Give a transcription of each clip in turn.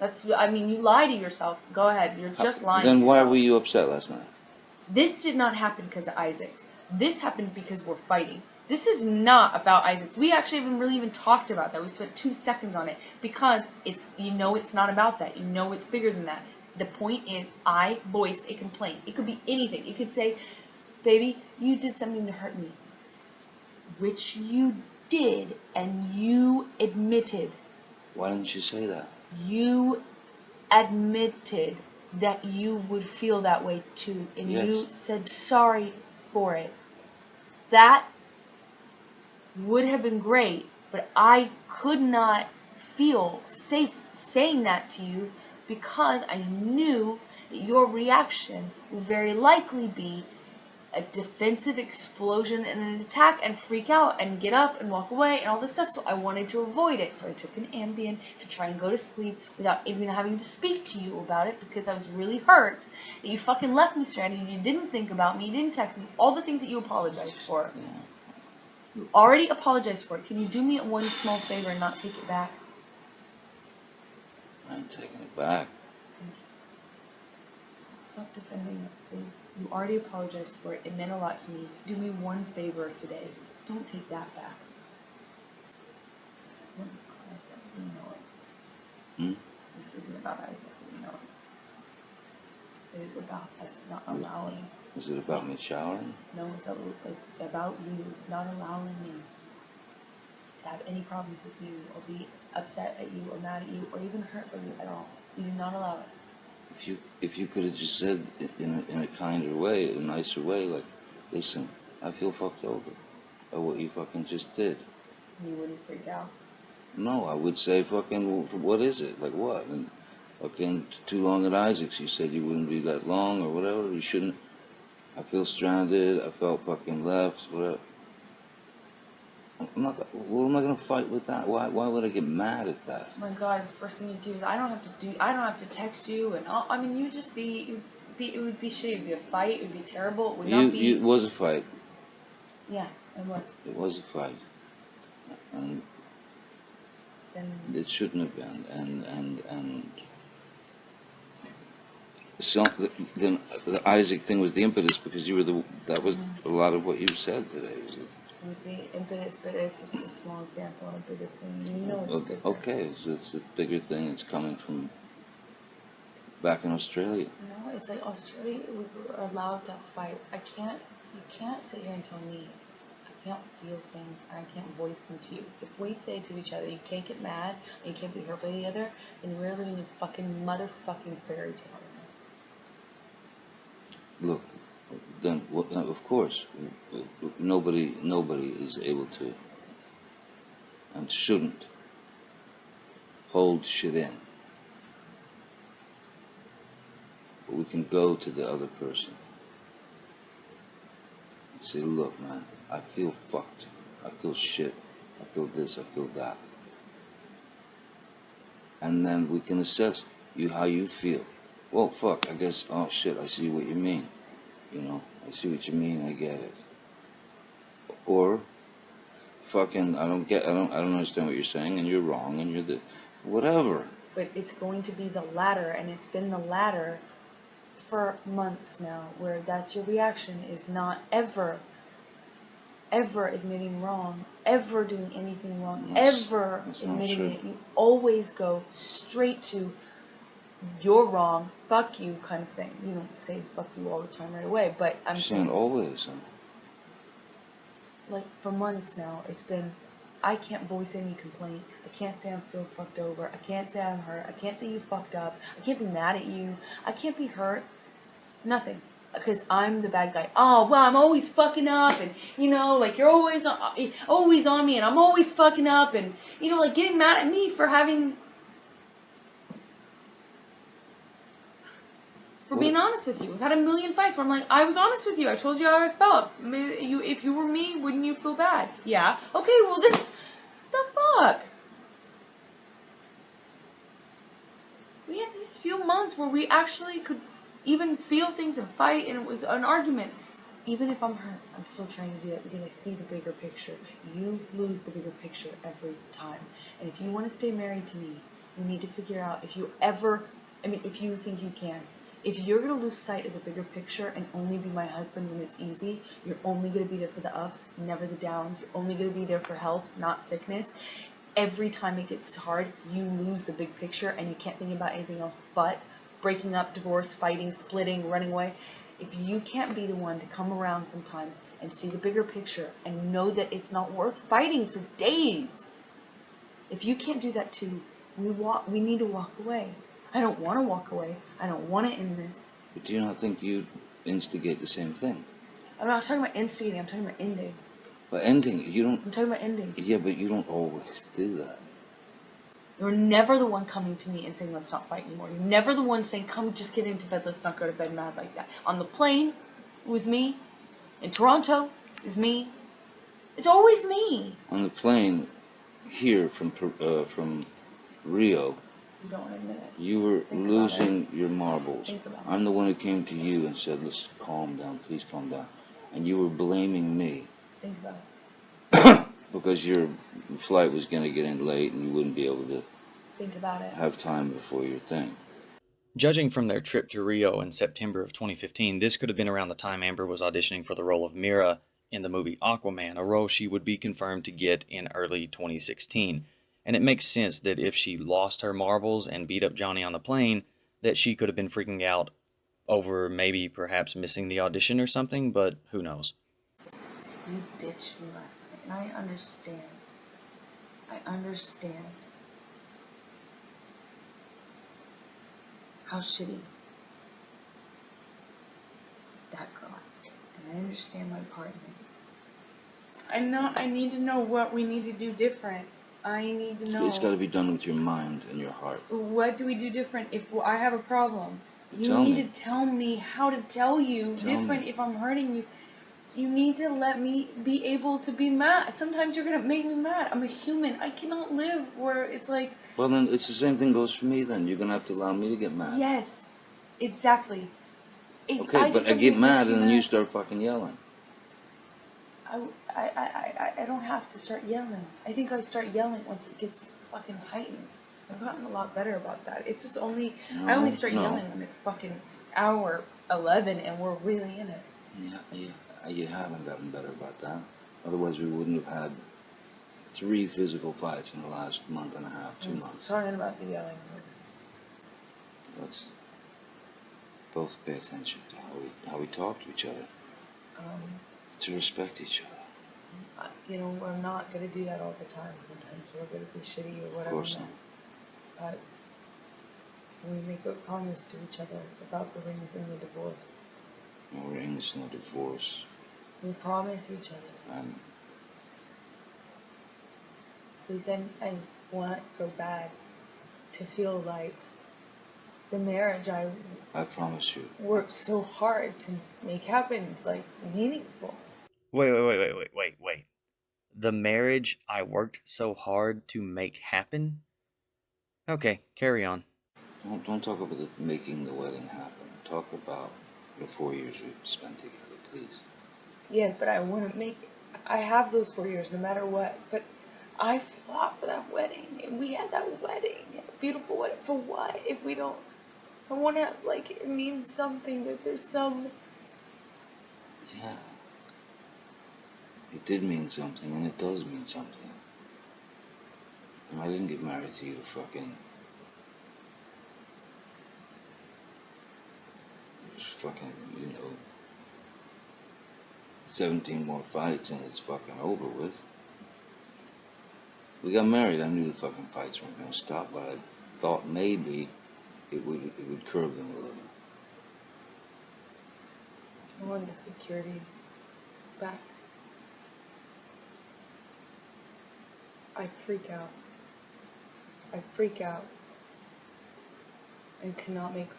I mean, you lie to yourself. Go ahead. You're just lying. Then to why yourself. were you upset last night? This did not happen because of Isaacs. This happened because we're fighting. This is not about Isaacs. We actually haven't really even talked about that. We spent 2 seconds on it because it's not about that. You know it's bigger than that. The point is, I voiced a complaint. It could be anything. You could say, baby, you did something to hurt me. Which you did, and you admitted. Why didn't you say that? You admitted that you would feel that way too, and yes. You said sorry for it. That would have been great, but I could not feel safe saying that to you because I knew that your reaction would very likely be a defensive explosion and an attack and freak out and get up and walk away and all this stuff. So I wanted to avoid it. So I took an Ambien to try and go to sleep without even having to speak to you about it because I was really hurt that you fucking left me stranded. You didn't think about me. You didn't text me. All the things that you apologized for. Yeah. You already apologized for it. Can you do me one small favor and not take it back? I ain't taking it back. Thank you. Stop defending it, please. You already apologized for it. It meant a lot to me. Do me one favor today. Don't take that back. This isn't about Isaac. We know it. This isn't about Isaac. We know it. It is about us not allowing. Is it about me showering? No, it's about you not allowing me to have any problems with you or be upset at you or mad at you or even hurt by you at all. You do not allow it. If you could have just said in a kinder way, a nicer way, like, listen, I feel fucked over by what you fucking just did. You wouldn't freak out. No, I would say fucking, what is it? Like what? And fucking too long at Isaac's. You said you wouldn't be that long or whatever. You shouldn't. I feel stranded. I felt fucking left. Whatever. What am I gonna fight with that? Why would I get mad at that? Oh my God, the first thing you do is I don't have to text you and all, I mean you would just it would be shitty. It would be a fight. It would be terrible. It would not be. It was a fight. Yeah, it was. It was a fight, and it shouldn't have been. And so then the Isaac thing was the impetus because that was a lot of what you said today. It was the impetus, but it's just a small example of a bigger thing. You know it's bigger. Okay, so it's the bigger thing. It's coming from back in Australia. No, it's like Australia, we were allowed to fight. You can't sit here and tell me I can't feel things and I can't voice them to you. If we say to each other, you can't get mad and you can't be hurt by the other, then we're living in a fucking motherfucking fairy tale. Look, then of course, nobody is able to and shouldn't hold shit in. But we can go to the other person and say, look, man, I feel fucked. I feel shit. I feel this. I feel that. And then we can assess how you feel. Well, fuck, I guess, oh shit, I see what you mean. You know, I see what you mean, I get it. Or, fucking, I don't understand what you're saying, and you're wrong, and you're whatever. But it's going to be the latter, and it's been the latter for months now, where that's your reaction, is not ever admitting wrong, ever doing anything wrong, ever admitting it. You always go straight to you're wrong, fuck you kind of thing. You don't say fuck you all the time right away, but I'm saying always. Like for months now, it's been, I can't voice any complaint. I can't say I feel fucked over. I can't say I'm hurt. I can't say you fucked up. I can't be mad at you. I can't be hurt. Nothing. Because I'm the bad guy. Oh, well, I'm always fucking up, and, you know, like, you're always on me, and I'm always fucking up, and, you know, like, getting mad at me for being honest with you. We've had a million fights where I'm like, I was honest with you. I told you how I felt. If you were me, wouldn't you feel bad? Yeah. Okay, well, then, the fuck? We had these few months where we actually could even feel things and fight, and it was an argument. Even if I'm hurt, I'm still trying to do it because I see the bigger picture. You lose the bigger picture every time. And if you want to stay married to me, We need to figure out if you ever, if you think you can. If you're going to lose sight of the bigger picture and only be my husband when it's easy, you're only going to be there for the ups, never the downs. You're only going to be there for health, not sickness. Every time it gets hard, you lose the big picture and you can't think about anything else but breaking up, divorce, fighting, splitting, running away. If you can't be the one to come around sometimes and see the bigger picture and know that it's not worth fighting for days, if you can't do that too, we need to walk away. I don't want to walk away. I don't want to end this. But do you not think you'd instigate the same thing? I'm not talking about instigating. I'm talking about ending. But ending, you don't... I'm talking about ending. Yeah, but you don't always do that. You're never the one coming to me and saying, let's not fight anymore. You're never the one saying, come, just get into bed. Let's not go to bed mad like that. On the plane, it was me. In Toronto, it was me. It's always me. On the plane here from Rio... You don't want to admit it. You were losing your marbles. Think about it. I'm the one who came to you and said, let's calm down, please calm down. And you were blaming me. Think about it. Because your flight was going to get in late and you wouldn't be able to Think about it. have time before your thing. Judging from their trip to Rio in September of 2015, this could have been around the time Amber was auditioning for the role of Mira in the movie Aquaman, a role she would be confirmed to get in early 2016. And it makes sense that if she lost her marbles and beat up Johnny on the plane, that she could have been freaking out over maybe perhaps missing the audition or something, but who knows. You ditched me last night, and I understand. I understand how shitty that got, and I understand my part in it. I need to know what we need to do different. I need to know. It's got to be done with your mind and your heart. What do we do different if I have a problem? You Tell need me. to tell me how to tell you different if I'm hurting you. You need to let me be able to be mad. Sometimes you're going to make me mad. I'm a human. I cannot live where it's like... Well, then it's the same thing goes for me then. You're going to have to allow me to get mad. Yes, exactly. Okay, but I get mad and then you start fucking yelling. I don't have to start yelling. I think I start yelling once it gets fucking heightened. I've gotten a lot better about that. It's just only... I only start yelling when it's fucking hour 11 and we're really in it. Yeah, you haven't gotten better about that. Otherwise we wouldn't have had 3 physical fights in the last month and a half, 2 months. I'm talking about the yelling. Let's both pay attention to how we talk to each other. To respect each other. We're not going to do that all the time. Sometimes we're going to be shitty or whatever. Of course not. But we make a promise to each other about the rings and the divorce. No rings, no divorce. We promise each other. Please, I want so bad to feel like the marriage I promise you. worked so hard to make happen is like meaningful. Wait. The marriage I worked so hard to make happen? Okay, carry on. Don't talk about making the wedding happen. Talk about the 4 years we've spent together, please. Yes, but I have those 4 years no matter what, but I fought for that wedding, and we had that wedding, a beautiful wedding. For what? If we don't, I want to, it means something, that there's some... Yeah. It did mean something, and it does mean something. And I didn't get married to you to fucking... Just fucking, 17 more fights and it's fucking over with. We got married, I knew the fucking fights weren't gonna stop, but I thought maybe it would curb them a little. I want the security back. I freak out and cannot make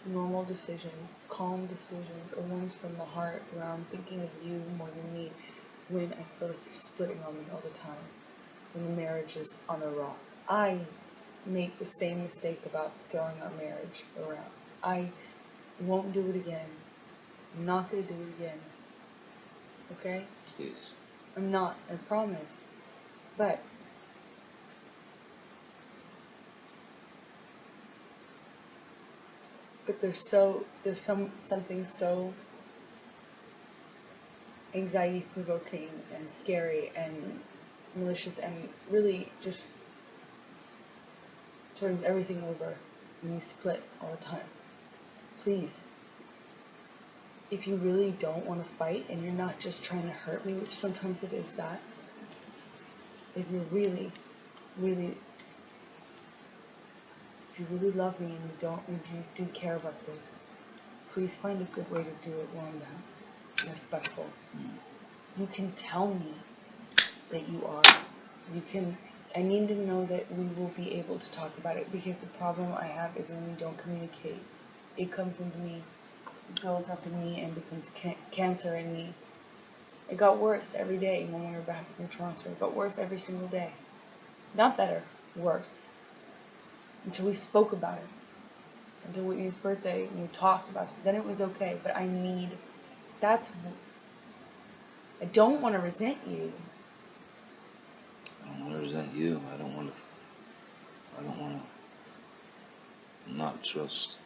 normal decisions, calm decisions, or ones from the heart where I'm thinking of you more than me, when I feel like you're splitting on me all the time, when the marriage is on a rock. I make the same mistake about throwing our marriage around. I won't do it again. I'm not going to do it again. Okay? Please. I'm not, I promise. But But there's something so anxiety provoking and scary and malicious and really just turns everything over when you split all the time. Please, if you really don't want to fight and you're not just trying to hurt me, which sometimes it is that, if you really, really, if you really love me and you do care about this, please find a good way to do it one that's respectful. You can tell me that you are. I need to know that we will be able to talk about it, because the problem I have is when we don't communicate. It comes into me, builds up in me, and becomes cancer in me. It got worse every day when we were back from Toronto. It got worse every single day. Not better, worse. Until we spoke about it. Until Whitney's birthday, and we talked about it. Then it was okay, but I don't want to resent you. I don't want to resent you. I don't want to not trust.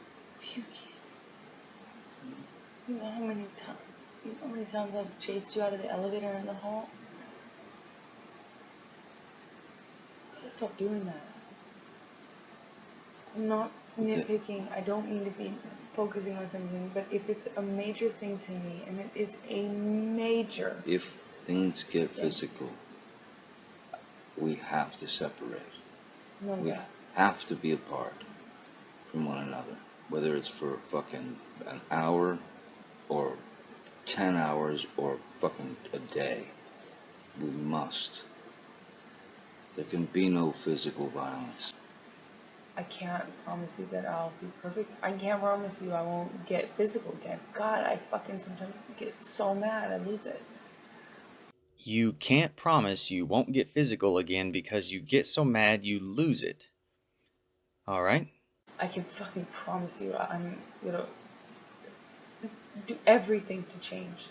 You know how many times I've chased you out of the elevator in the hall? I gotta stop doing that. I'm not nitpicking. I don't mean to be focusing on something, but if it's a major thing to me, and it is a major... If things get physical, we have to separate. No, we have to be apart from one another. Whether it's for fucking an hour, or 10 hours, or fucking a day. We must. There can be no physical violence. I can't promise you that I'll be perfect. I can't promise you I won't get physical again. God, I fucking sometimes get so mad I lose it. You can't promise you won't get physical again because you get so mad you lose it. All right? I can fucking promise you I'm gonna do everything to change.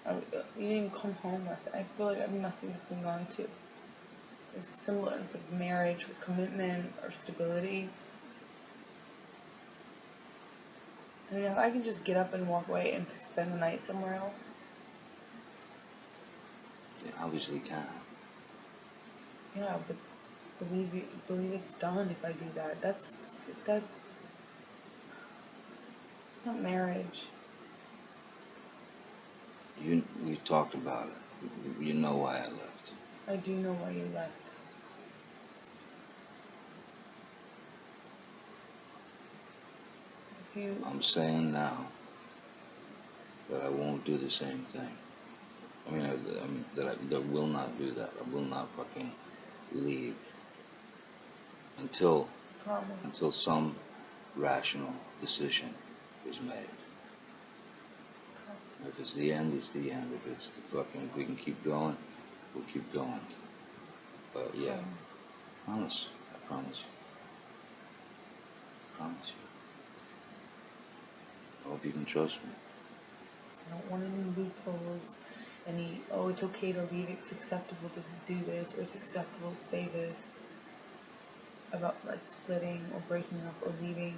You didn't even come home last night. I feel like I have nothing to cling on to. There's a semblance of marriage or commitment or stability. I mean, if I can just get up and walk away and spend the night somewhere else. You obviously can. Yeah, but believe it's done if I do that. That's it's not marriage. We talked about it. You know why I left. I do know why you left. I'm saying now that I won't do the same thing. I mean, that I will not do that. I will not fucking leave until some rational decision is made. If it's the end, it's the end. If it's if we can keep going, we'll keep going. But yeah, I promise you. I promise you. I hope you can trust me. I don't want any loopholes, it's okay to leave, it's acceptable to do this, or it's acceptable to say this about like splitting or breaking up or leaving.